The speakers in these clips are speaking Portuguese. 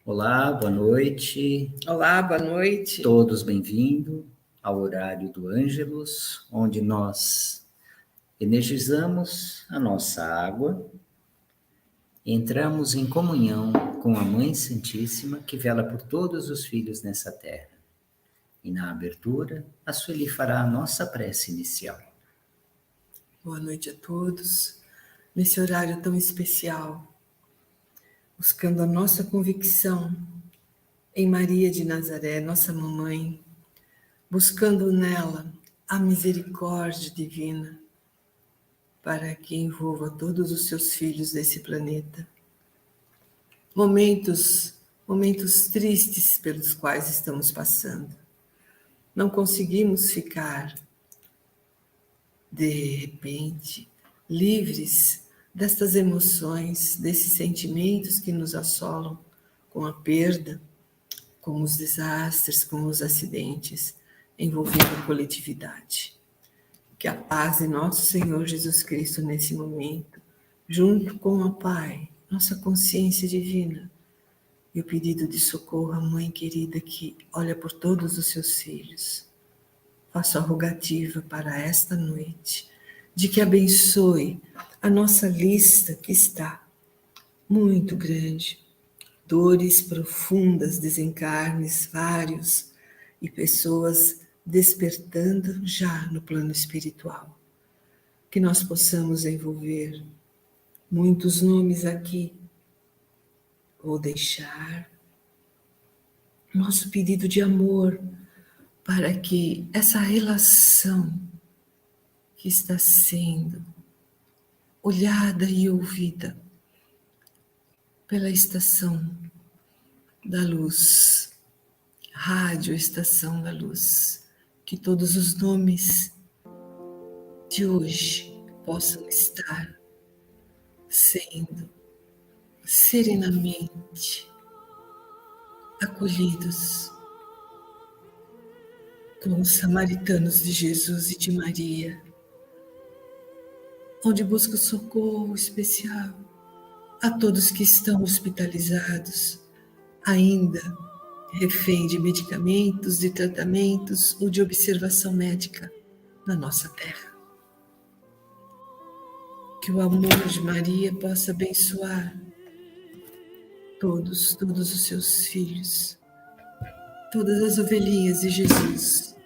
Olá, boa noite. Olá, boa noite. Todos bem-vindos ao horário do Ângelus, onde nós energizamos a nossa água, entramos em comunhão com a Mãe Santíssima que vela por todos os filhos nessa terra. E na abertura, a Sueli fará a nossa prece inicial. Boa noite a todos, nesse horário tão especial, buscando a nossa convicção em Maria de Nazaré, nossa mamãe, buscando nela a misericórdia divina para que envolva todos os seus filhos desse planeta. Momentos tristes pelos quais estamos passando. Não conseguimos ficar, de repente, livres destas emoções, desses sentimentos que nos assolam com a perda, com os desastres, com os acidentes, envolvendo a coletividade. Que a paz de nosso Senhor Jesus Cristo nesse momento, junto com o Pai, nossa consciência divina, e o pedido de socorro à Mãe querida que olha por todos os seus filhos, faço a rogativa para esta noite, de que abençoe a nossa lista que está muito grande, dores profundas, desencarnes vários e pessoas despertando já no plano espiritual. Que nós possamos envolver muitos nomes aqui, ou deixar nosso pedido de amor para que essa relação que está sendo olhada e ouvida pela estação da luz, Rádio Estação da Luz, que todos os nomes de hoje possam estar sendo serenamente acolhidos com os samaritanos de Jesus e de Maria, onde busca socorro especial a todos que estão hospitalizados, ainda refém de medicamentos, de tratamentos ou de observação médica na nossa terra. Que o amor de Maria possa abençoar todos os seus filhos, todas as ovelhinhas de Jesus,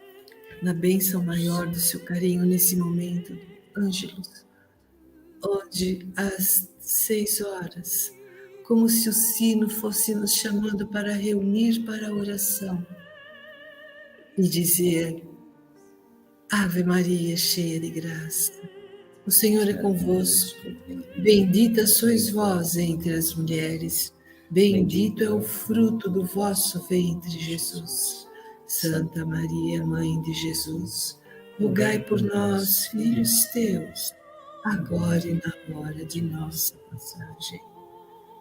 na bênção maior do seu carinho nesse momento, Ângelus, onde às 6 horas, como se o sino fosse nos chamando para reunir para a oração e dizer: Ave Maria, cheia de graça, o Senhor é convosco, bendita sois vós entre as mulheres, bendito é o fruto do vosso ventre, Jesus. Santa Maria, Mãe de Jesus, rogai por nós, filhos teus, agora e na hora de nossa passagem.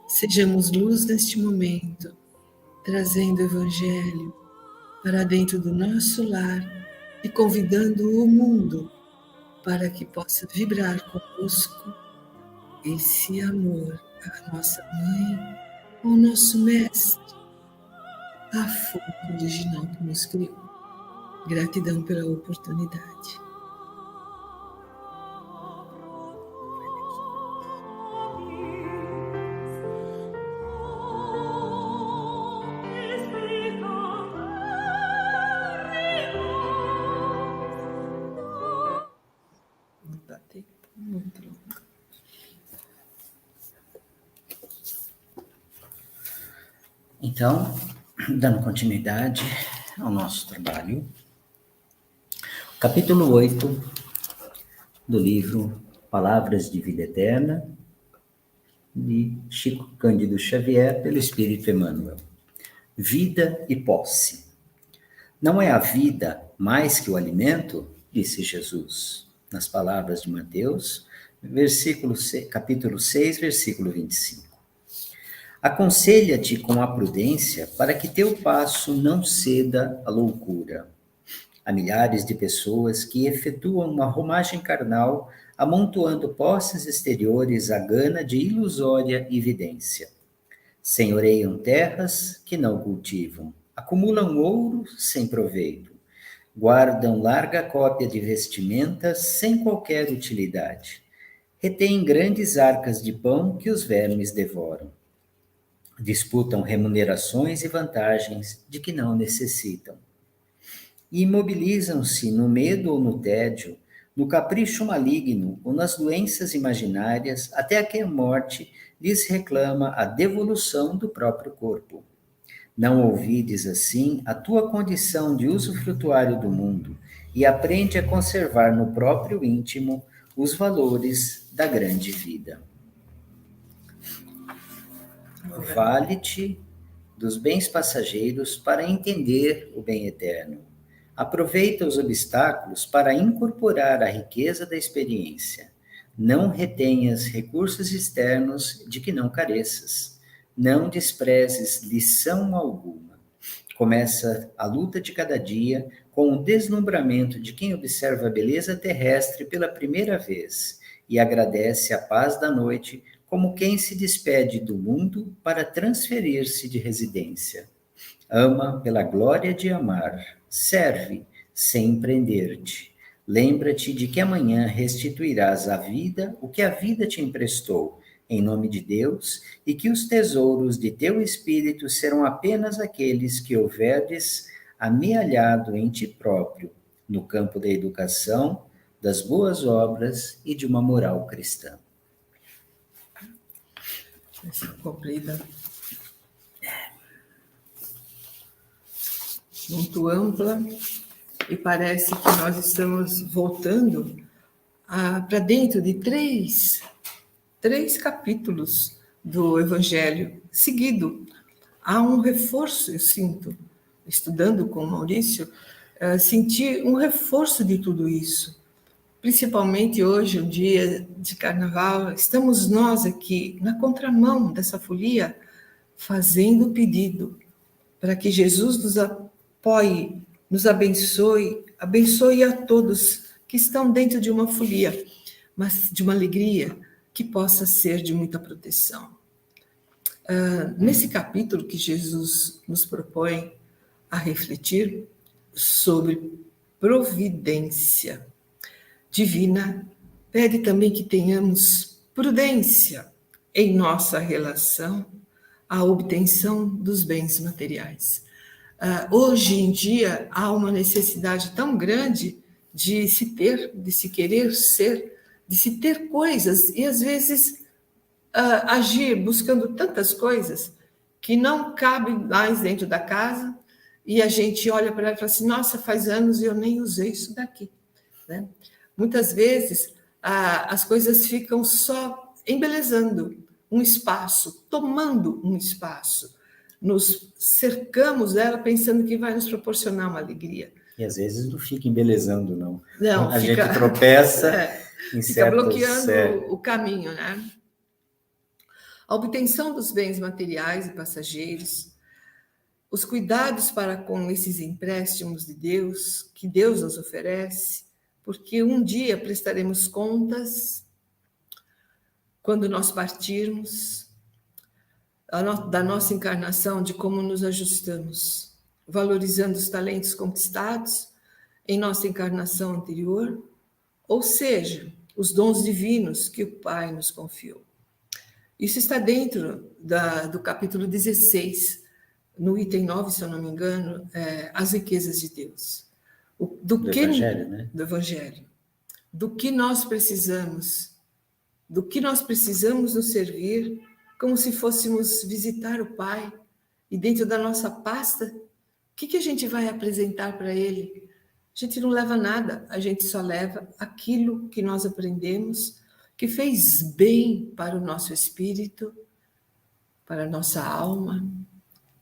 Sejamos luz neste momento, trazendo o Evangelho para dentro do nosso lar e convidando o mundo para que possa vibrar conosco esse amor à nossa Mãe, ao nosso Mestre, à fonte original que nos criou. Gratidão pela oportunidade. Não dá tempo, muito longo. Então, dando continuidade ao nosso trabalho, capítulo 8 do livro Palavras de Vida Eterna, de Chico Cândido Xavier, pelo Espírito Emmanuel. Vida e posse. Não é a vida mais que o alimento? Disse Jesus, nas palavras de Mateus, capítulo 6, versículo 25. Aconselha-te com a prudência para que teu passo não ceda à loucura. Há milhares de pessoas que efetuam uma romagem carnal, amontoando posses exteriores à gana de ilusória evidência. Senhoreiam terras que não cultivam, acumulam ouro sem proveito, guardam larga cópia de vestimentas sem qualquer utilidade, retêm grandes arcas de pão que os vermes devoram, disputam remunerações e vantagens de que não necessitam, e imobilizam-se no medo ou no tédio, no capricho maligno ou nas doenças imaginárias, até que a morte lhes reclama a devolução do próprio corpo. Não ouvides, assim, a tua condição de usufrutuário do mundo e aprende a conservar no próprio íntimo os valores da grande vida. Vale-te dos bens passageiros para entender o bem eterno. Aproveita os obstáculos para incorporar a riqueza da experiência. Não retenhas recursos externos de que não careças. Não desprezes lição alguma. Começa a luta de cada dia com o deslumbramento de quem observa a beleza terrestre pela primeira vez e agradece a paz da noite como quem se despede do mundo para transferir-se de residência. Ama pela glória de amar, serve sem prender-te. Lembra-te de que amanhã restituirás à vida o que a vida te emprestou, em nome de Deus, e que os tesouros de teu espírito serão apenas aqueles que houveres amealhado em ti próprio, no campo da educação, das boas obras e de uma moral cristã. Essa comprida. Muito ampla, e parece que nós estamos voltando para dentro de três capítulos do Evangelho seguido. Há um reforço, eu sinto, estudando com o Maurício, senti um reforço de tudo isso. Principalmente hoje, um dia de carnaval, estamos nós aqui, na contramão dessa folia, fazendo o pedido para que Jesus nos apoie, nos abençoe, abençoe a todos que estão dentro de uma folia, mas de uma alegria que possa ser de muita proteção. Nesse capítulo que Jesus nos propõe a refletir sobre providência divina, pede também que tenhamos prudência em nossa relação à obtenção dos bens materiais. Hoje em dia há uma necessidade tão grande de se ter, de se querer ser, de se ter coisas e às vezes agir buscando tantas coisas que não cabem mais dentro da casa e a gente olha para ela e fala assim, nossa, faz anos e eu nem usei isso daqui, né? Muitas vezes as coisas ficam só embelezando um espaço, tomando um espaço. Nos cercamos dela pensando que vai nos proporcionar uma alegria. E às vezes não fica embelezando, não. Não, a gente tropeça em fica certos... bloqueando o caminho, né? A obtenção dos bens materiais e passageiros, os cuidados para com esses empréstimos de Deus, que Deus nos oferece, porque um dia prestaremos contas, quando nós partirmos, da nossa encarnação, de como nos ajustamos, valorizando os talentos conquistados em nossa encarnação anterior, ou seja, os dons divinos que o Pai nos confiou. Isso está dentro do capítulo 16, no item 9, se eu não me engano, as riquezas de Deus. Do Evangelho, né? Do Evangelho. Do que nós precisamos nos servir, como se fôssemos visitar o Pai, e dentro da nossa pasta, o que a gente vai apresentar para Ele? A gente não leva nada, a gente só leva aquilo que nós aprendemos, que fez bem para o nosso espírito, para a nossa alma,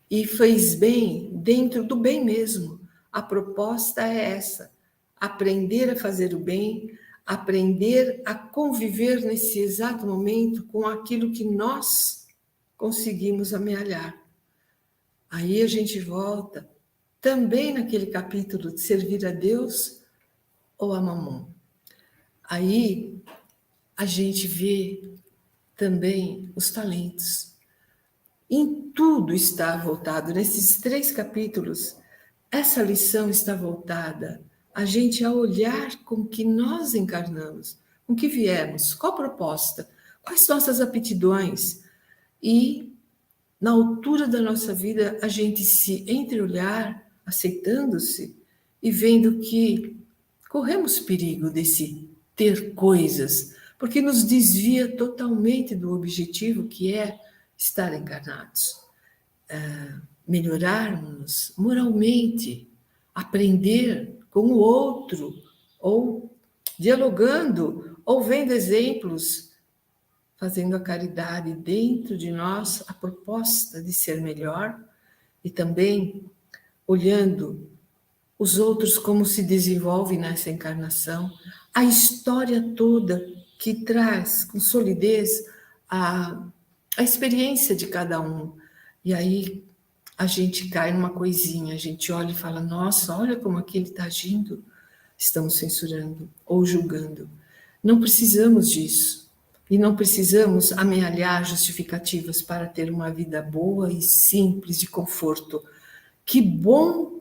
e fez bem dentro do bem mesmo. A proposta é essa, aprender a fazer o bem, aprender a conviver nesse exato momento com aquilo que nós conseguimos amealhar. Aí a gente volta também naquele capítulo de servir a Deus ou a Mamon. Aí a gente vê também os talentos. Em tudo está voltado, nesses 3 capítulos, essa lição está voltada a gente a olhar com que nós encarnamos, com que viemos, qual proposta, quais nossas aptidões, e na altura da nossa vida a gente se entreolhar, aceitando-se e vendo que corremos perigo desse ter coisas, porque nos desvia totalmente do objetivo que é estar encarnados. Melhorarmos moralmente, aprender com o outro, ou dialogando, ou vendo exemplos, fazendo a caridade dentro de nós, a proposta de ser melhor, e também olhando os outros como se desenvolvem nessa encarnação, a história toda que traz com solidez a experiência de cada um. E aí a gente cai numa coisinha, a gente olha e fala, nossa, olha como aquele está agindo, estamos censurando ou julgando. Não precisamos disso. E não precisamos amealhar justificativas para ter uma vida boa e simples, de conforto. Que bom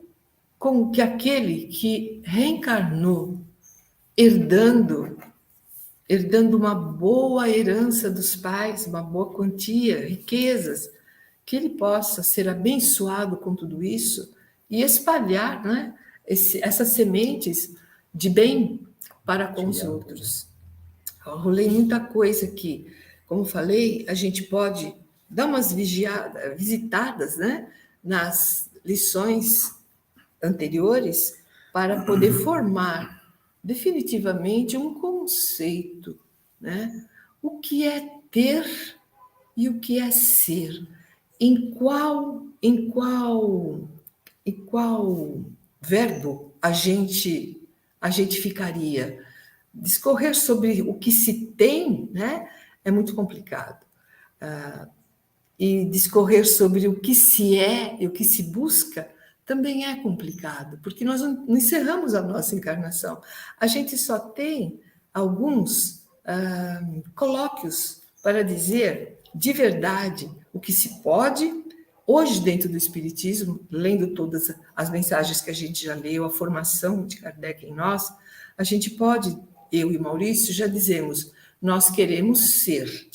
com que aquele que reencarnou, herdando uma boa herança dos pais, uma boa quantia, riquezas, que ele possa ser abençoado com tudo isso e espalhar, né, essas sementes de bem para com os outros. Eu rolei muita coisa aqui. Como falei, a gente pode dar umas visitadas, né, nas lições anteriores para poder formar definitivamente um conceito, né? O que é ter e o que é ser? Em qual verbo a gente ficaria? Discorrer sobre o que se tem, né, é muito complicado. E discorrer sobre o que se é e o que se busca também é complicado, porque nós não encerramos a nossa encarnação. A gente só tem alguns colóquios para dizer de verdade o que se pode. Hoje, dentro do Espiritismo, lendo todas as mensagens que a gente já leu, a formação de Kardec em nós, a gente pode, eu e Maurício, já dizemos, nós queremos ser,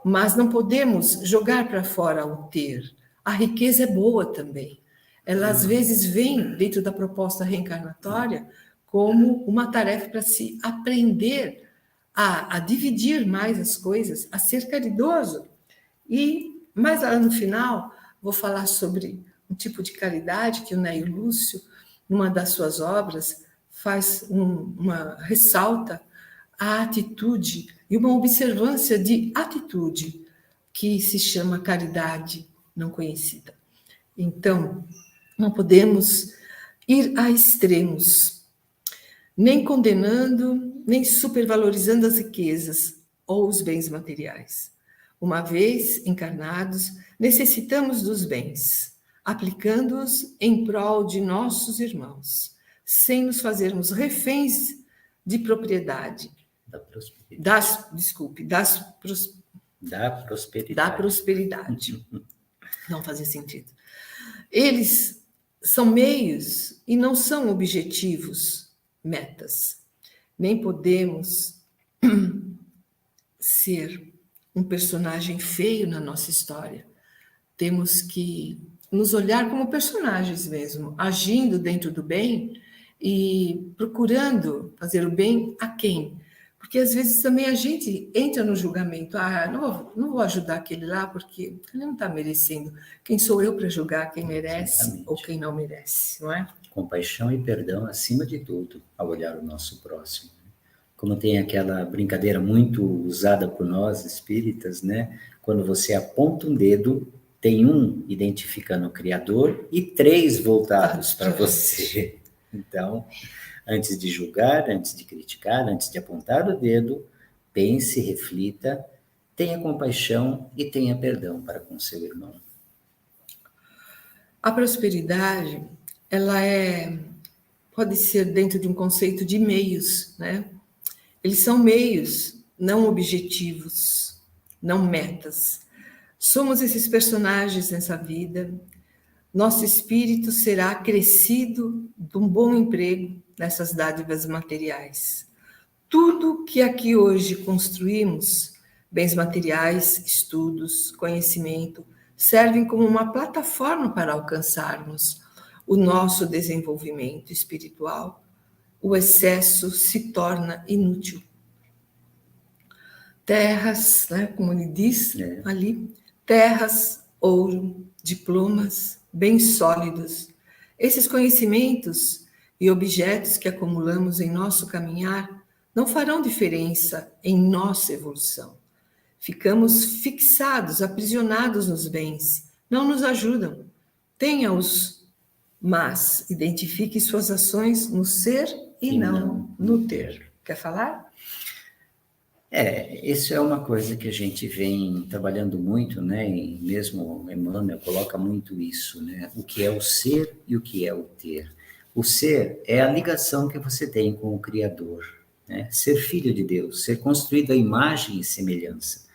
mas não podemos jogar para fora o ter. A riqueza é boa também. Ela, às vezes, vem dentro da proposta reencarnatória como uma tarefa para se aprender a dividir mais as coisas, a ser caridoso. E, mais lá no final, vou falar sobre um tipo de caridade que o Neio Lúcio, numa das suas obras, faz ressalta a atitude e uma observância de atitude que se chama caridade não conhecida. Então, não podemos ir a extremos, nem condenando, nem supervalorizando as riquezas ou os bens materiais. Uma vez encarnados, necessitamos dos bens, aplicando-os em prol de nossos irmãos, sem nos fazermos reféns de propriedade. Da prosperidade. Da prosperidade. Não fazia sentido. Eles são meios e não são objetivos, metas. Nem podemos ser um personagem feio na nossa história. Temos que nos olhar como personagens mesmo, agindo dentro do bem e procurando fazer o bem a quem? Porque às vezes também a gente entra no julgamento. Não vou ajudar aquele lá porque ele não está merecendo. Quem sou eu para julgar quem merece Exatamente. ou quem não merece, não é? Compaixão e perdão acima de tudo, ao olhar o nosso próximo. Como tem aquela brincadeira muito usada por nós espíritas, né? Quando você aponta um dedo, tem um identificando o Criador e 3 voltados para você. Então, antes de julgar, antes de criticar, antes de apontar o dedo, pense, reflita, tenha compaixão e tenha perdão para com seu irmão. A prosperidade, ela pode ser dentro de um conceito de meios, né? Eles são meios, não objetivos, não metas. Somos esses personagens nessa vida. Nosso espírito será acrescido de um bom emprego nessas dádivas materiais. Tudo que aqui hoje construímos, bens materiais, estudos, conhecimento, servem como uma plataforma para alcançarmos o nosso desenvolvimento espiritual. O excesso se torna inútil. Terras, né, como ele diz ali, terras, ouro, diplomas, bens sólidos. Esses conhecimentos e objetos que acumulamos em nosso caminhar não farão diferença em nossa evolução. Ficamos fixados, aprisionados nos bens, não nos ajudam. Tenha-os, mas identifique suas ações no ser e não no ter. Quer falar? Isso é uma coisa que a gente vem trabalhando muito, né? E mesmo Emmanuel coloca muito isso, né? O que é o ser e o que é o ter. O ser é a ligação que você tem com o Criador, né? Ser filho de Deus, ser construído à imagem e semelhança.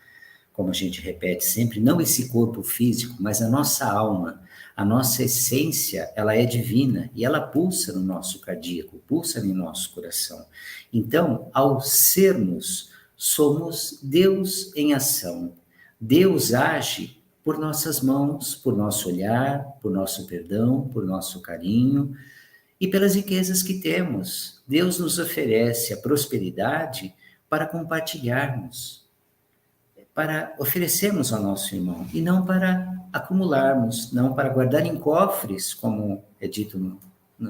Como a gente repete sempre, não esse corpo físico, mas a nossa alma, a nossa essência, ela é divina e ela pulsa no nosso cardíaco, pulsa no nosso coração. Então, ao sermos, somos Deus em ação. Deus age por nossas mãos, por nosso olhar, por nosso perdão, por nosso carinho e pelas riquezas que temos. Deus nos oferece a prosperidade para compartilharmos, para oferecermos ao nosso irmão, e não para acumularmos, não para guardar em cofres, como é dito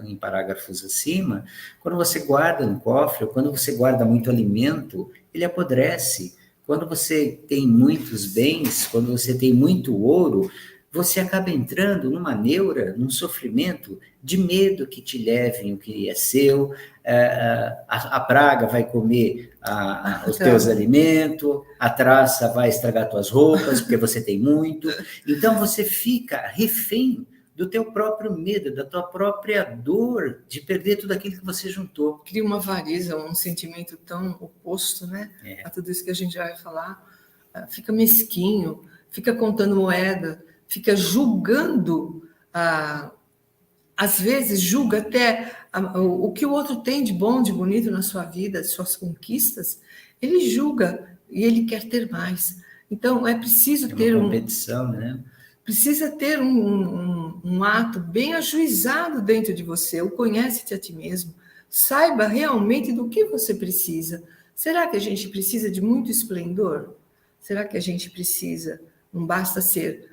em parágrafos acima. Quando você guarda no cofre, ou quando você guarda muito alimento, ele apodrece. Quando você tem muitos bens, quando você tem muito ouro, você acaba entrando numa neura, num sofrimento de medo que te levem o que é seu, a praga vai comer os teus alimentos, a traça vai estragar tuas roupas, porque você tem muito. Então, você fica refém do teu próprio medo, da tua própria dor de perder tudo aquilo que você juntou. Cria uma avareza, um sentimento tão oposto, né? A tudo isso que a gente vai falar. Fica mesquinho, fica contando moeda, fica julgando, às vezes julga até o que o outro tem de bom, de bonito na sua vida, de suas conquistas, ele julga e ele quer ter mais. Então, é preciso ter uma competição, né? Precisa ter um ato bem ajuizado dentro de você. O conhece-te a ti mesmo. Saiba realmente do que você precisa. Será que a gente precisa de muito esplendor? Será que a gente precisa? Não basta ser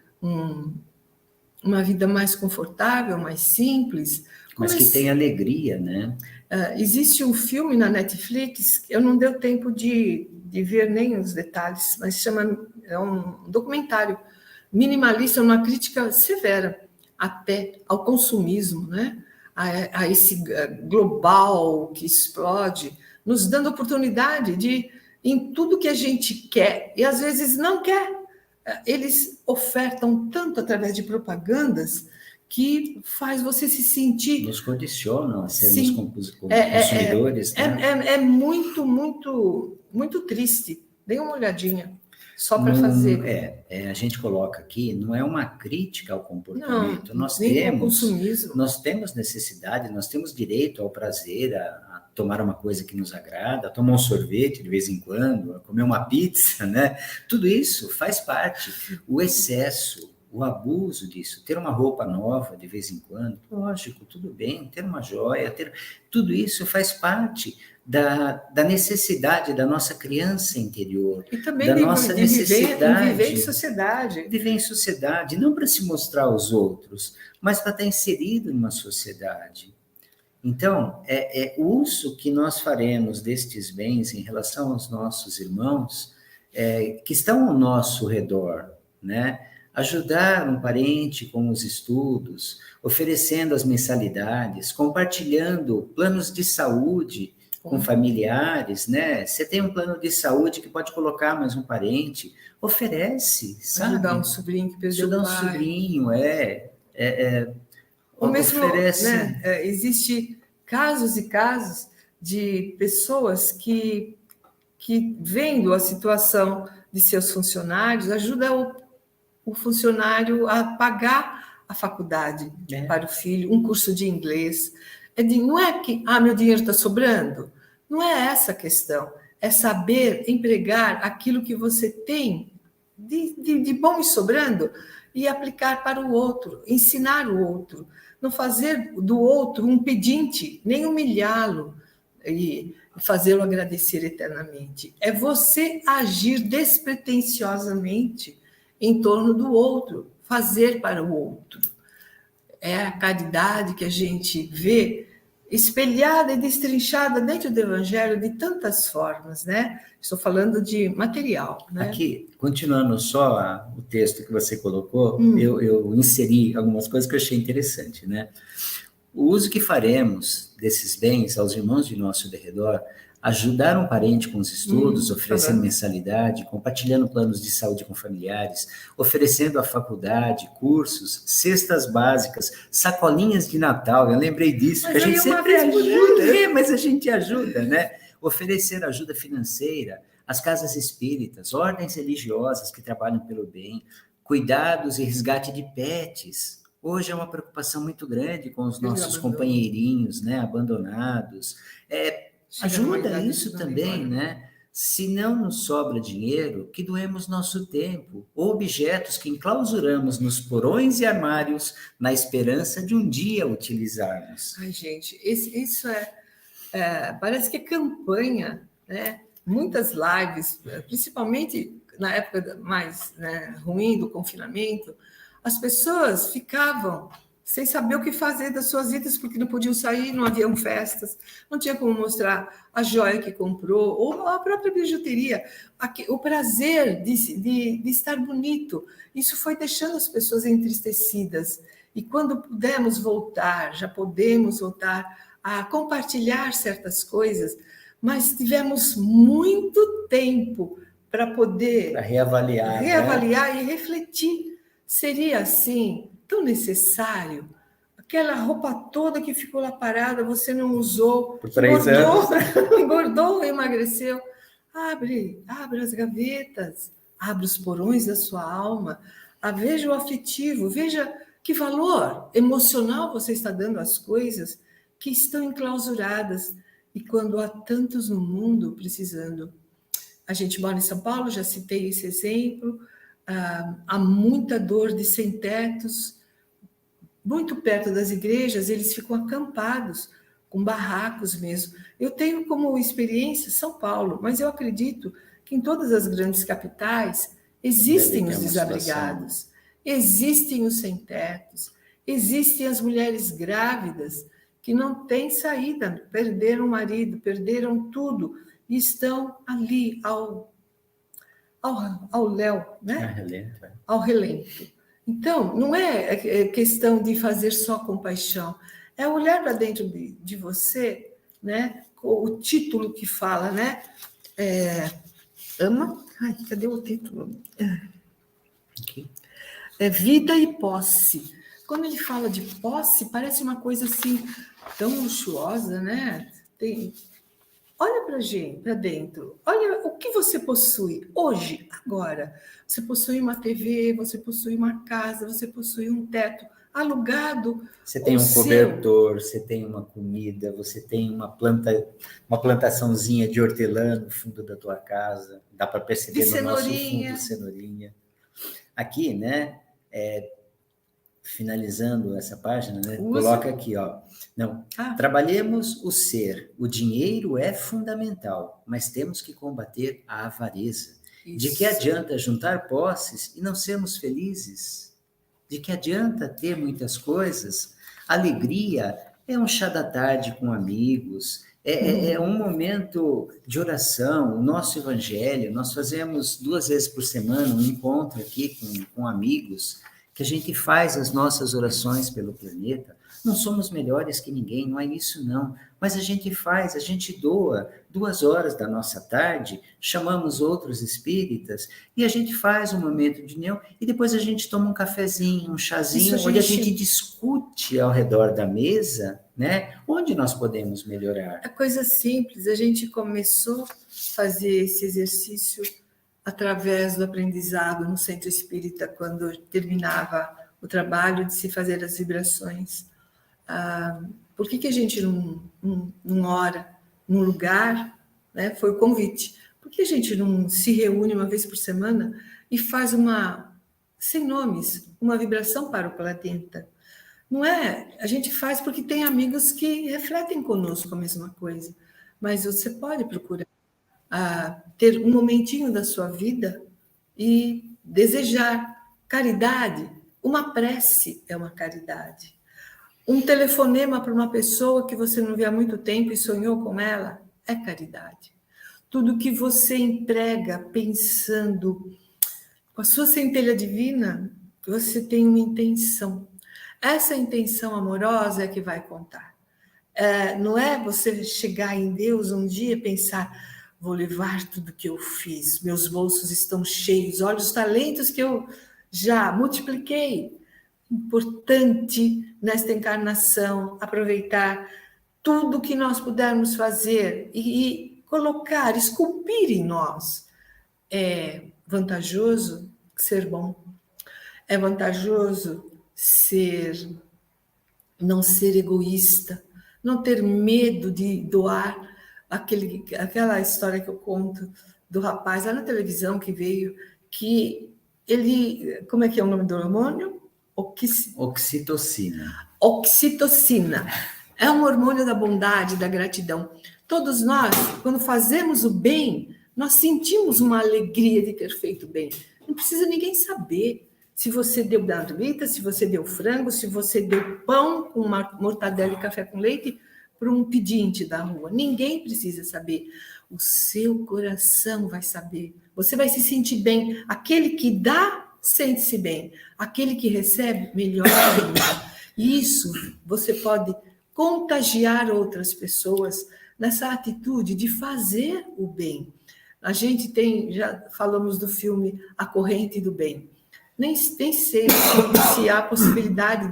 uma vida mais confortável, mais simples. Mas que tem alegria, né? Existe um filme na Netflix, eu não deu tempo de ver nem os detalhes, mas é um documentário minimalista, uma crítica severa até ao consumismo, né? A esse global que explode, nos dando oportunidade de, em tudo que a gente quer, e às vezes não quer, eles ofertam tanto através de propagandas que faz você se sentir... Nos condicionam a sermos consumidores. É muito, muito, muito triste. Dê uma olhadinha. Só para fazer. A gente coloca aqui, não é uma crítica ao comportamento. Não, nem ao consumismo. Nós temos necessidade, nós temos direito ao prazer, a tomar uma coisa que nos agrada, a tomar um sorvete de vez em quando, a comer uma pizza, né? Tudo isso faz parte. O excesso, o abuso disso, ter uma roupa nova de vez em quando, lógico, tudo bem, ter uma joia, tudo isso faz parte da necessidade da nossa criança interior, e também da nossa necessidade viver em sociedade. Viver em sociedade, não para se mostrar aos outros, mas para estar inserido numa sociedade. Então, o uso que nós faremos destes bens em relação aos nossos irmãos que estão ao nosso redor, né? Ajudar um parente com os estudos, oferecendo as mensalidades, compartilhando planos de saúde com familiares, né? Você tem um plano de saúde que pode colocar mais um parente, oferece, sabe? Ajudar um sobrinho que perdeu o pai. Ajudar um sobrinho, Ou mesmo, oferece... né? Existe casos e casos de pessoas que vendo a situação de seus funcionários, ajuda o funcionário a pagar a faculdade para o filho, um curso de inglês. Não é que, meu dinheiro está sobrando. Não é essa a questão. É saber empregar aquilo que você tem de bom e sobrando e aplicar para o outro, ensinar o outro. Não fazer do outro um pedinte, nem humilhá-lo e fazê-lo agradecer eternamente. É você agir despretensiosamente em torno do outro, fazer para o outro. É a caridade que a gente vê espelhada e destrinchada dentro do Evangelho de tantas formas, né? Estou falando de material, né? Aqui, continuando só o texto que você colocou, eu inseri algumas coisas que eu achei interessante, né? O uso que faremos desses bens aos irmãos de nosso derredor, ajudar um parente com os estudos, oferecendo mensalidade, compartilhando planos de saúde com familiares, oferecendo à faculdade, cursos, cestas básicas, sacolinhas de Natal. Eu lembrei disso, que a gente sempre ajuda, mas a gente ajuda, né? Oferecer ajuda financeira às casas espíritas, ordens religiosas que trabalham pelo bem, cuidados e resgate de pets. Hoje é uma preocupação muito grande com os nossos companheirinhos, né, abandonados. Ajuda isso também, né? Se não nos sobra dinheiro, que doemos nosso tempo, ou objetos que enclausuramos nos porões e armários, na esperança de um dia utilizarmos. Ai, gente, isso parece que é campanha, né? Muitas lives, principalmente na época mais ruim do confinamento, as pessoas ficavam sem saber o que fazer das suas vidas, porque não podiam sair, não haviam festas, não tinha como mostrar a joia que comprou, ou a própria bijuteria, o prazer de estar bonito. Isso foi deixando as pessoas entristecidas. E quando pudermos voltar, já podemos voltar a compartilhar certas coisas, mas tivemos muito tempo para poder reavaliar, né? E refletir. Seria assim tão necessário? Aquela roupa toda que ficou lá parada, você não usou, por 3 anos. Engordou, emagreceu. Abre as gavetas, abre os porões da sua alma, veja o afetivo, veja que valor emocional você está dando às coisas que estão enclausuradas. E quando há tantos no mundo precisando. A gente mora em São Paulo, já citei esse exemplo, há muita dor de sem-tetos, muito perto das igrejas, eles ficam acampados, com barracos mesmo. Eu tenho como experiência São Paulo, mas eu acredito que em todas as grandes capitais existem os desabrigados, existem os sem-tetos, existem as mulheres grávidas que não têm saída, perderam o marido, perderam tudo, e estão ali ao léu, né? Ao relento. Então, não é questão de fazer só compaixão, é olhar para dentro de você, né? O título que fala, né? Ama. Ai, cadê o título? Aqui. É vida e posse. Quando ele fala de posse, parece uma coisa assim tão luxuosa, né? Olha para dentro, olha o que você possui hoje, agora. Você possui uma TV, você possui uma casa, você possui um teto alugado. Você tem um cobertor, você tem uma comida, você tem uma plantaçãozinha de hortelã no fundo da tua casa, dá para perceber no nosso fundo cenourinha. Aqui, né, finalizando essa página, né? Coloca aqui, ó. Não, trabalhemos o ser. O dinheiro é fundamental, mas temos que combater a avareza. Isso. De que adianta juntar posses e não sermos felizes? De que adianta ter muitas coisas? Alegria é um chá da tarde com amigos, é um momento de oração. O nosso evangelho, nós fazemos 2 vezes por semana um encontro aqui com amigos, que a gente faz as nossas orações pelo planeta. Não somos melhores que ninguém, não é isso não, mas a gente doa 2 horas da nossa tarde, chamamos outros espíritas e a gente faz um momento de união e depois a gente toma um cafezinho, um chazinho, onde a gente discute ao redor da mesa, né? Onde nós podemos melhorar. É coisa simples, a gente começou a fazer esse exercício através do aprendizado no centro espírita, quando eu terminava o trabalho de se fazer as vibrações. Por que a gente não ora num lugar, né? Foi o convite. Por que a gente não se reúne uma vez por semana e faz sem nomes, uma vibração para o planeta? Não é? A gente faz porque tem amigos que refletem conosco a mesma coisa. Mas você pode procurar ter um momentinho da sua vida e desejar caridade. Uma prece é uma caridade. Um telefonema para uma pessoa que você não vê há muito tempo e sonhou com ela é caridade. Tudo que você entrega pensando com a sua centelha divina, você tem uma intenção. Essa intenção amorosa é que vai contar. Não é você chegar em Deus um dia e pensar: vou levar tudo que eu fiz, meus bolsos estão cheios, olha os talentos que eu já multipliquei. Importante nesta encarnação aproveitar tudo que nós pudermos fazer e colocar, esculpir em nós. É vantajoso ser bom, é vantajoso não ser egoísta, não ter medo de doar. Aquela história que eu conto do rapaz lá na televisão que veio, que ele, como é que é o nome do hormônio? Oxitocina. Oxitocina. É um hormônio da bondade, da gratidão. Todos nós, quando fazemos o bem, nós sentimos uma alegria de ter feito bem. Não precisa ninguém saber se você deu marmita, se você deu frango, se você deu pão com uma mortadela e café com leite para um pedinte da rua. Ninguém precisa saber. O seu coração vai saber. Você vai se sentir bem. Aquele que dá, sente-se bem. Aquele que recebe, melhor ainda. Isso você pode contagiar outras pessoas nessa atitude de fazer o bem. A gente já falamos do filme A Corrente do Bem. Nem sei se há possibilidade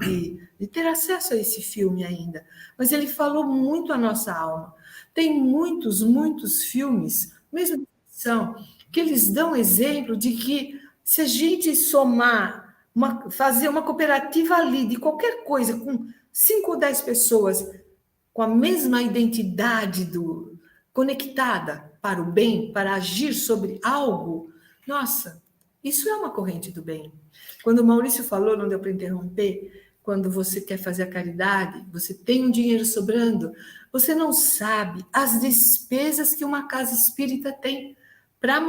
de ter acesso a esse filme ainda, mas ele falou muito a nossa alma. Tem muitos filmes, mesmo de ficção, que eles dão exemplo de que se a gente somar, fazer uma cooperativa ali de qualquer coisa, com 5 ou 10 pessoas com a mesma identidade conectada para o bem, para agir sobre algo, nossa, isso é uma corrente do bem. Quando o Maurício falou, não deu para interromper, quando você quer fazer a caridade, você tem um dinheiro sobrando, você não sabe as despesas que uma casa espírita tem para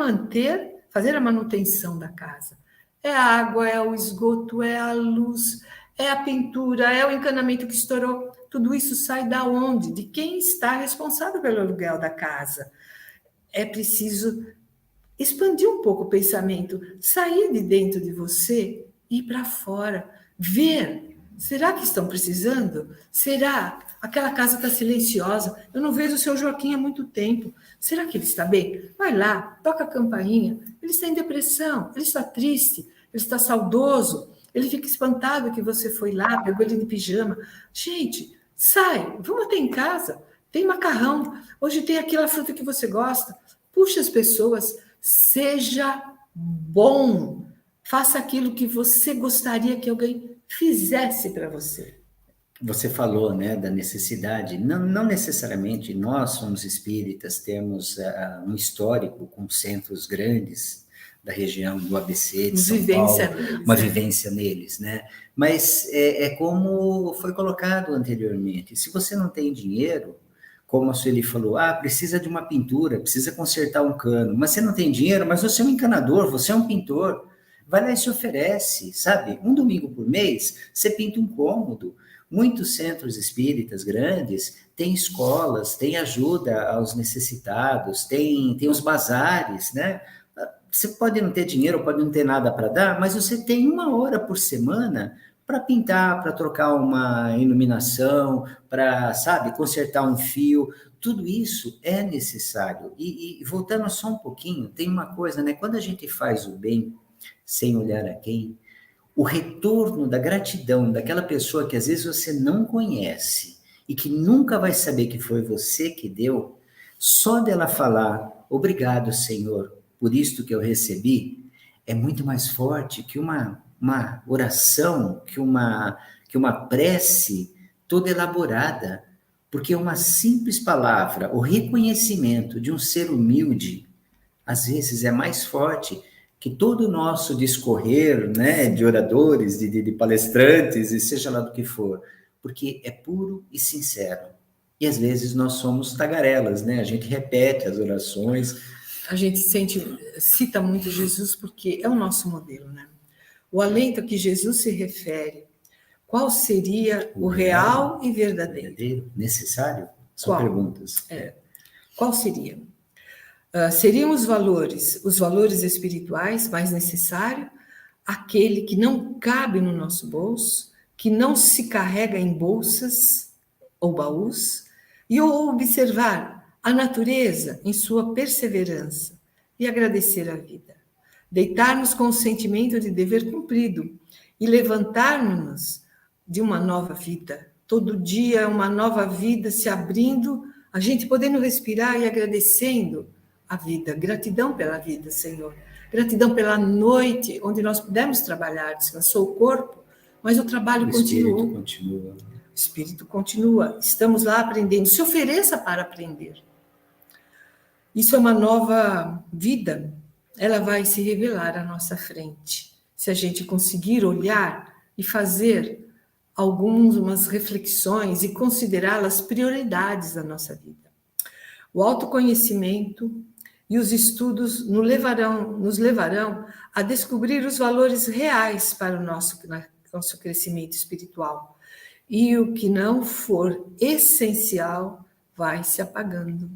fazer a manutenção da casa. É a água, é o esgoto, é a luz, é a pintura, é o encanamento que estourou. Tudo isso sai da onde? De quem está responsável pelo aluguel da casa. É preciso expandir um pouco o pensamento, sair de dentro de você e ir para fora, ver. Será que estão precisando? Será? Aquela casa está silenciosa. Eu não vejo o seu Joaquim há muito tempo. Será que ele está bem? Vai lá, toca a campainha. Ele está em depressão, ele está triste, ele está saudoso, ele fica espantado que você foi lá, pegou ele de pijama. Gente, sai, vamos até em casa. Tem macarrão, hoje tem aquela fruta que você gosta. Puxa as pessoas, seja bom. Faça aquilo que você gostaria que alguém fizesse para você. Você falou, né, da necessidade. Não necessariamente nós somos espíritas, temos um histórico com centros grandes da região do ABC, de São Paulo, uma vivência neles, né? Mas é como foi colocado anteriormente. Se você não tem dinheiro, como a Sueli falou, precisa de uma pintura, precisa consertar um cano, mas você não tem dinheiro, mas você é um encanador, você é um pintor, vai lá e se oferece, sabe? Um domingo por mês, você pinta um cômodo. Muitos centros espíritas grandes têm escolas, têm ajuda aos necessitados, tem os bazares, né? Você pode não ter dinheiro, pode não ter nada para dar, mas você tem 1 hora por semana para pintar, para trocar uma iluminação, para, sabe, consertar um fio. Tudo isso é necessário. E voltando só um pouquinho, tem uma coisa, né? Quando a gente faz o bem sem olhar a quem, o retorno da gratidão daquela pessoa que às vezes você não conhece e que nunca vai saber que foi você que deu, só dela falar, obrigado, Senhor, por isto que eu recebi, é muito mais forte que uma oração, que uma prece toda elaborada, porque uma simples palavra, o reconhecimento de um ser humilde, às vezes é mais forte que todo o nosso discorrer, né, de oradores, de palestrantes, e seja lá do que for, porque é puro e sincero. E às vezes nós somos tagarelas, né? A gente repete as orações. A gente cita muito Jesus porque é o nosso modelo, né? O alento a que Jesus se refere, qual seria o real e verdadeiro? Necessário? São perguntas. Qual seria? Seriam os valores espirituais mais necessários, aquele que não cabe no nosso bolso, que não se carrega em bolsas ou baús, e observar a natureza em sua perseverança e agradecer a vida. Deitar-nos com o sentimento de dever cumprido e levantar-nos de uma nova vida. Todo dia uma nova vida se abrindo, a gente podendo respirar e agradecendo a vida. Gratidão pela vida, Senhor. Gratidão pela noite, onde nós pudemos trabalhar, descansou o corpo, mas o trabalho continuou. Continua. O espírito continua. Estamos lá aprendendo. Se ofereça para aprender. Isso é uma nova vida. Ela vai se revelar à nossa frente. Se a gente conseguir olhar e fazer algumas reflexões e considerá-las prioridades da nossa vida. O autoconhecimento e os estudos nos levarão a descobrir os valores reais para o nosso crescimento espiritual. E o que não for essencial vai se apagando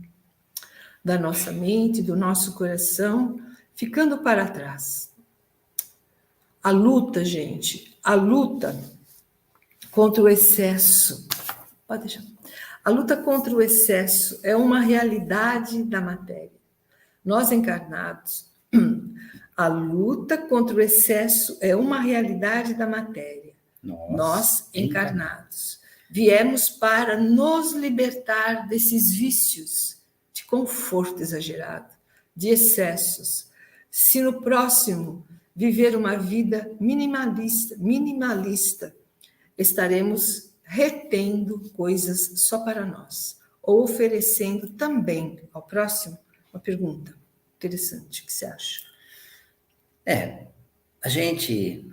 da nossa mente, do nosso coração, ficando para trás. A luta, gente, a luta contra o excesso. Pode deixar. A luta contra o excesso é uma realidade da matéria. Nós encarnados, a luta contra o excesso é uma realidade da matéria. Nós encarnados, viemos para nos libertar desses vícios de conforto exagerado, de excessos. Se no próximo viver uma vida minimalista, estaremos retendo coisas só para nós, ou oferecendo também ao próximo uma pergunta interessante. O que você acha? A gente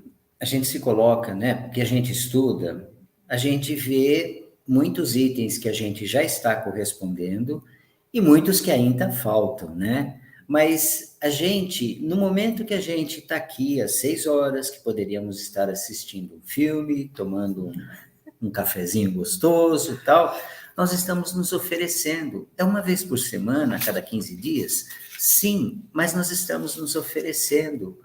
se coloca, né? Porque a gente estuda, a gente vê muitos itens que a gente já está correspondendo e muitos que ainda faltam, né? Mas a gente, no momento que a gente está aqui às 6 horas, que poderíamos estar assistindo um filme, tomando um cafezinho gostoso e tal, nós estamos nos oferecendo. É uma vez por semana, a cada 15 dias? Sim, mas nós estamos nos oferecendo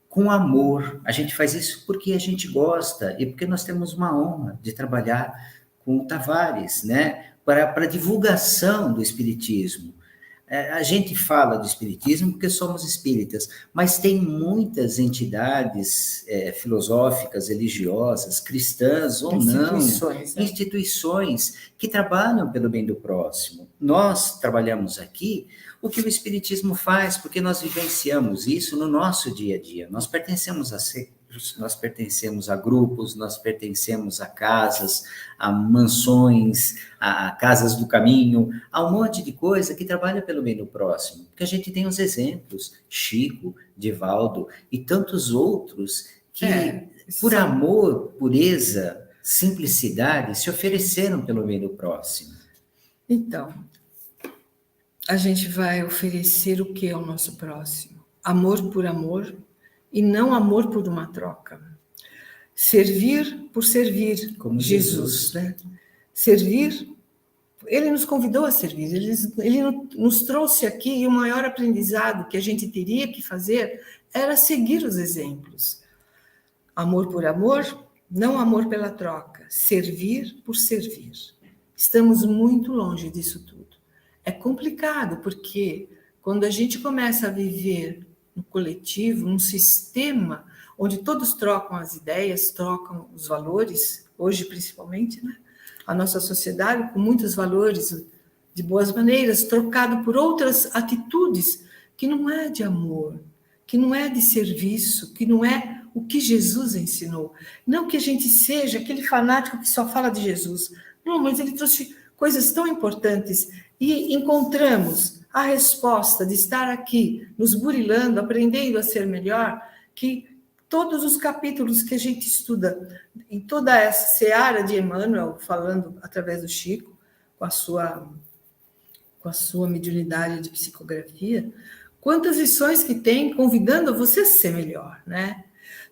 com amor. A gente faz isso porque a gente gosta e porque nós temos uma honra de trabalhar com o Tavares, né? Para a divulgação do Espiritismo. A gente fala do Espiritismo porque somos espíritas, mas tem muitas entidades filosóficas, religiosas, cristãs ou não, instituições que trabalham pelo bem do próximo. Nós trabalhamos aqui o que o Espiritismo faz, porque nós vivenciamos isso no nosso dia a dia. Nós pertencemos a nós pertencemos a grupos, nós pertencemos a casas, a mansões, a casas do caminho, a um monte de coisa que trabalha pelo bem do próximo. Porque a gente tem os exemplos, Chico, Divaldo e tantos outros que, por amor, pureza, simplicidade, se ofereceram pelo bem do próximo. Então, a gente vai oferecer o que ao nosso próximo? Amor por amor, e não amor por uma troca. Servir por servir, como Jesus, né? Servir, ele nos convidou a servir, ele nos trouxe aqui, e o maior aprendizado que a gente teria que fazer era seguir os exemplos. Amor por amor, não amor pela troca. Servir por servir. Estamos muito longe disso tudo. É complicado, porque quando a gente começa a viver no coletivo, num sistema onde todos trocam as ideias, trocam os valores, hoje principalmente, né? A nossa sociedade com muitos valores de boas maneiras, trocado por outras atitudes que não é de amor, que não é de serviço, que não é o que Jesus ensinou. Não que a gente seja aquele fanático que só fala de Jesus. Não, mas ele trouxe coisas tão importantes e encontramos a resposta de estar aqui, nos burilando, aprendendo a ser melhor, que todos os capítulos que a gente estuda em toda essa seara de Emmanuel, falando através do Chico, com a sua mediunidade de psicografia, quantas lições que tem convidando você a ser melhor, né?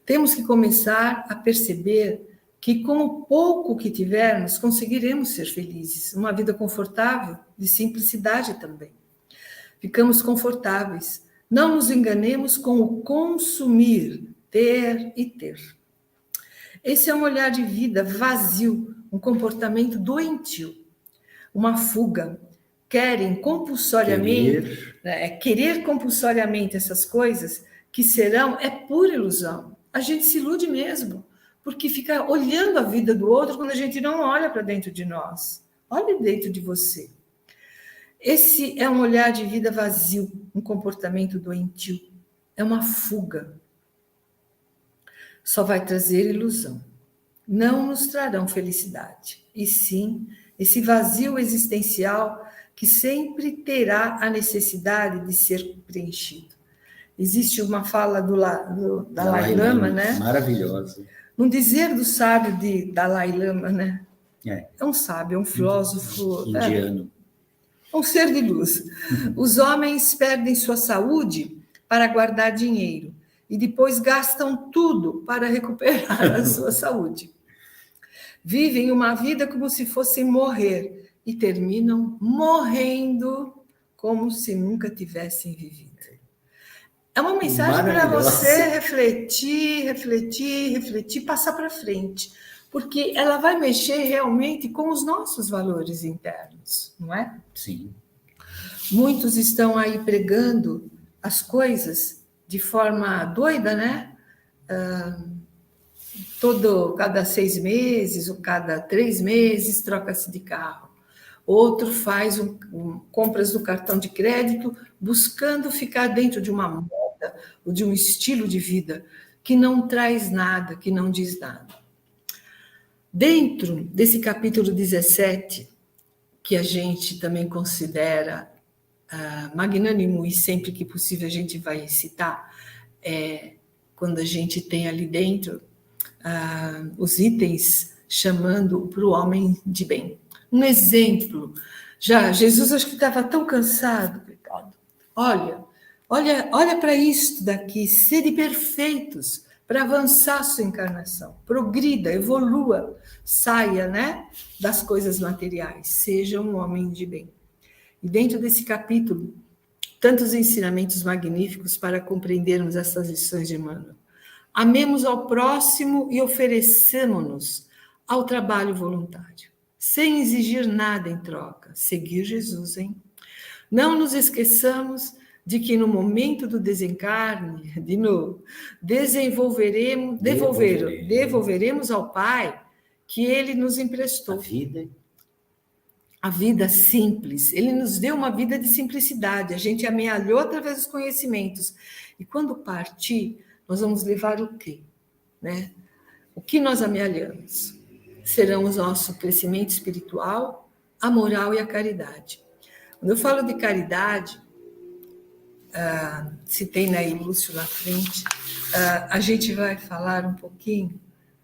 Temos que começar a perceber que com o pouco que tivermos, conseguiremos ser felizes. Uma vida confortável, de simplicidade também. Ficamos confortáveis. Não nos enganemos com o consumir, ter e ter. Esse é um olhar de vida vazio, um comportamento doentio, uma fuga. Querem compulsoriamente, querer compulsoriamente essas coisas que serão, é pura ilusão. A gente se ilude mesmo, porque fica olhando a vida do outro quando a gente não olha para dentro de nós. Olhe dentro de você. Esse é um olhar de vida vazio, um comportamento doentio. É uma fuga. Só vai trazer ilusão. Não nos trarão felicidade. E sim, esse vazio existencial que sempre terá a necessidade de ser preenchido. Existe uma fala do Dalai Lama, né? Maravilhosa. Um dizer do sábio de Dalai Lama, né? É um sábio, é um filósofo indiano. Um ser de luz. Os homens perdem sua saúde para guardar dinheiro e depois gastam tudo para recuperar a sua saúde. Vivem uma vida como se fossem morrer e terminam morrendo como se nunca tivessem vivido. É uma mensagem para você refletir, passar para frente, porque ela vai mexer realmente com os nossos valores internos, não é? Sim. Muitos estão aí pregando as coisas de forma doida, né? Cada 6 meses ou cada 3 meses troca-se de carro. Outro faz compras do cartão de crédito buscando ficar dentro de uma moda ou de um estilo de vida que não traz nada, que não diz nada. Dentro desse capítulo 17, que a gente também considera magnânimo e sempre que possível a gente vai citar, quando a gente tem ali dentro os itens chamando para o homem de bem. Um exemplo, já Jesus acho que estava tão cansado, coitado. Olha para isto daqui, sede perfeitos para avançar sua encarnação. Progrida, evolua, saia, né, das coisas materiais, seja um homem de bem. E dentro desse capítulo, tantos ensinamentos magníficos para compreendermos essas lições de Emmanuel. Amemos ao próximo e ofereçamos-nos ao trabalho voluntário, sem exigir nada em troca. Seguir Jesus, hein? Não nos esqueçamos de que no momento do desencarne, de novo, devolveremos ao Pai que Ele nos emprestou. A vida simples. Ele nos deu uma vida de simplicidade. A gente amealhou através dos conhecimentos. E quando partir, nós vamos levar o quê? Né? O que nós amealhamos? Serão o nosso crescimento espiritual, a moral e a caridade. Quando eu falo de caridade, citei na Lúcio na frente, a gente vai falar um pouquinho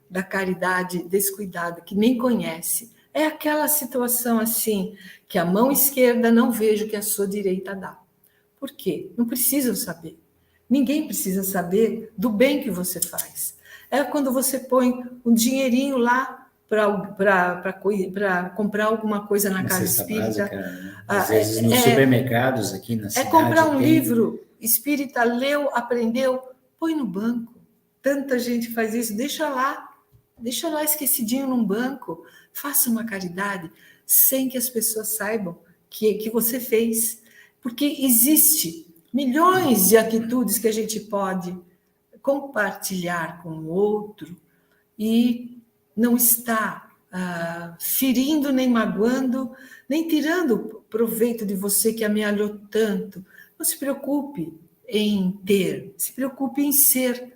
da caridade descuidada, que nem conhece. É aquela situação assim, que a mão esquerda não veja o que a sua direita dá. Por quê? Não precisam saber. Ninguém precisa saber do bem que você faz. É quando você põe um dinheirinho lá para comprar alguma coisa na casa espírita. Básica, né? Às vezes nos supermercados aqui na cidade. É comprar um livro espírita, leu, aprendeu, põe no banco. Tanta gente faz isso, deixa lá esquecidinho num banco. Faça uma caridade sem que as pessoas saibam que você fez. Porque existe milhões de atitudes que a gente pode compartilhar com o outro e não está ferindo, nem magoando, nem tirando proveito de você que amealhou tanto. Não se preocupe em ter, se preocupe em ser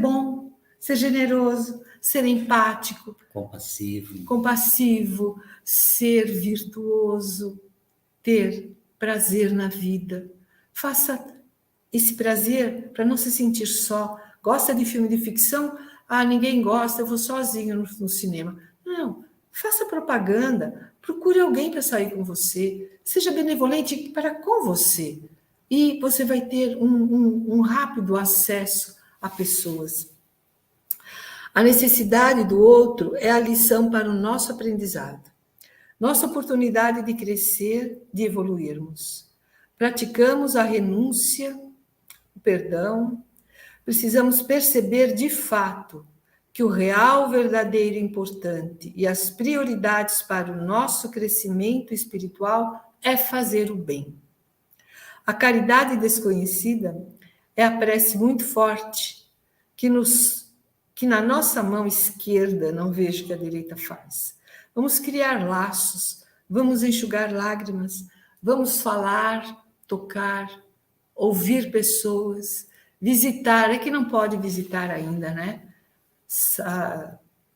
bom, ser generoso, ser empático, compassivo, ser virtuoso, ter prazer na vida. Faça esse prazer para não se sentir só. Gosta de filme de ficção? Ah, ninguém gosta, eu vou sozinho no cinema. Não, faça propaganda, procure alguém para sair com você, seja benevolente para com você. E você vai ter um rápido acesso a pessoas. A necessidade do outro é a lição para o nosso aprendizado. Nossa oportunidade de crescer, de evoluirmos. Praticamos a renúncia, o perdão. Precisamos perceber de fato que o real, verdadeiro, importante e as prioridades para o nosso crescimento espiritual é fazer o bem. A caridade desconhecida é a prece muito forte que na nossa mão esquerda não vejo que a direita faz. Vamos criar laços, vamos enxugar lágrimas, vamos falar, tocar, ouvir pessoas, visitar. É que não pode visitar ainda, né?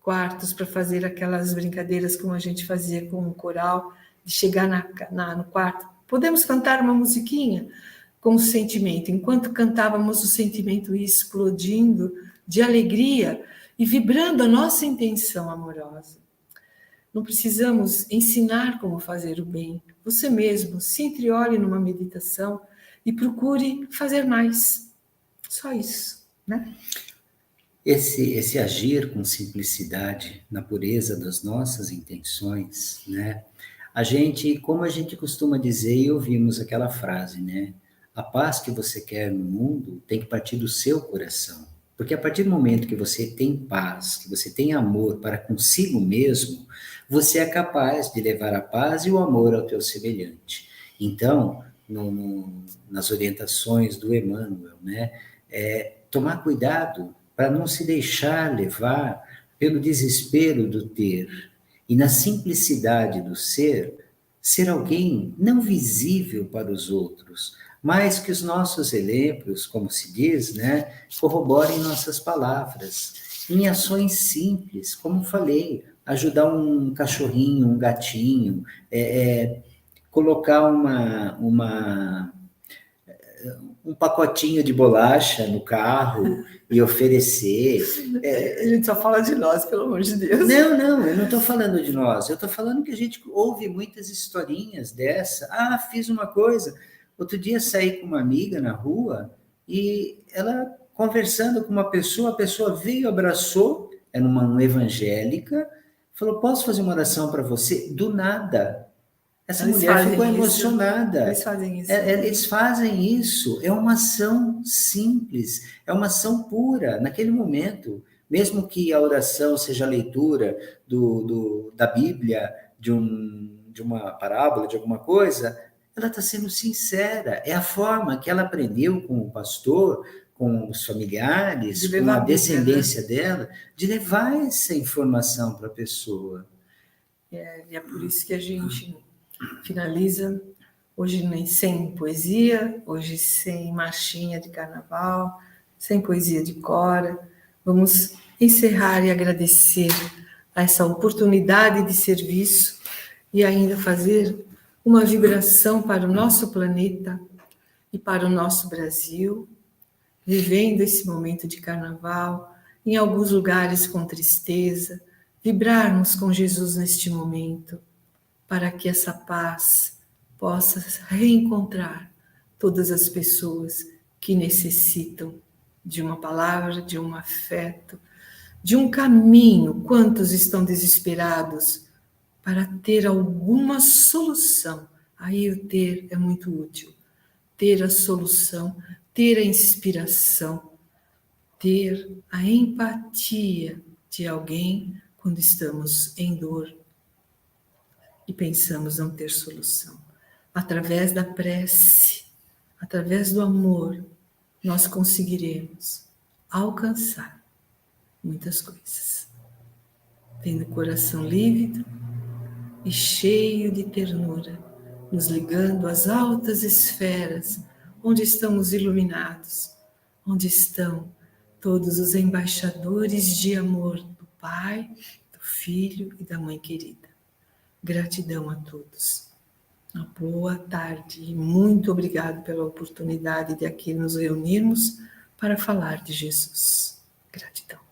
Quartos para fazer aquelas brincadeiras como a gente fazia com o coral, de chegar no quarto. Podemos cantar uma musiquinha com o sentimento. Enquanto cantávamos, o sentimento ia explodindo de alegria e vibrando a nossa intenção amorosa. Não precisamos ensinar como fazer o bem. Você mesmo se entreolhe numa meditação e procure fazer mais. Só isso, né? Esse agir com simplicidade, na pureza das nossas intenções, né? Como a gente costuma dizer, e ouvimos aquela frase, né? A paz que você quer no mundo tem que partir do seu coração. Porque a partir do momento que você tem paz, que você tem amor para consigo mesmo, você é capaz de levar a paz e o amor ao teu semelhante. Então, nas orientações do Emmanuel, né? Tomar cuidado para não se deixar levar pelo desespero do ter, e na simplicidade do ser alguém não visível para os outros, mas que os nossos exemplos, como se diz, né, corroborem nossas palavras, em ações simples, como falei, ajudar um cachorrinho, um gatinho, colocar um pacotinho de bolacha no carro e oferecer. A gente só fala de nós, pelo amor de Deus. Não, eu não estou falando de nós. Eu estou falando que a gente ouve muitas historinhas dessa. Ah, fiz uma coisa. Outro dia saí com uma amiga na rua e ela conversando com uma pessoa, a pessoa veio, abraçou, era uma evangélica, falou, posso fazer uma oração para você? Do nada. Essa mulher ficou emocionada. Eles fazem isso. Eles fazem isso. É uma ação simples, é uma ação pura, naquele momento. Mesmo que a oração seja a leitura da Bíblia, de uma parábola, de alguma coisa, ela está sendo sincera. É a forma que ela aprendeu com o pastor, com os familiares, com a descendência dela, de levar essa informação para a pessoa. E é por isso que a gente finaliza hoje sem poesia, hoje sem marchinha de carnaval, sem poesia de cora. Vamos encerrar e agradecer a essa oportunidade de serviço e ainda fazer uma vibração para o nosso planeta e para o nosso Brasil, vivendo esse momento de carnaval, em alguns lugares com tristeza, vibrarmos com Jesus neste momento, para que essa paz possa reencontrar todas as pessoas que necessitam de uma palavra, de um afeto, de um caminho. Quantos estão desesperados para ter alguma solução? Aí o ter é muito útil. Ter a solução, ter a inspiração, ter a empatia de alguém quando estamos em dor e pensamos não ter solução. Através da prece, através do amor, nós conseguiremos alcançar muitas coisas. Tendo o coração lívido e cheio de ternura, nos ligando às altas esferas, Onde estão os iluminados? Onde estão todos os embaixadores de amor do Pai, do Filho e da Mãe querida? Gratidão a todos. Uma boa tarde e muito obrigado pela oportunidade de aqui nos reunirmos para falar de Jesus. Gratidão.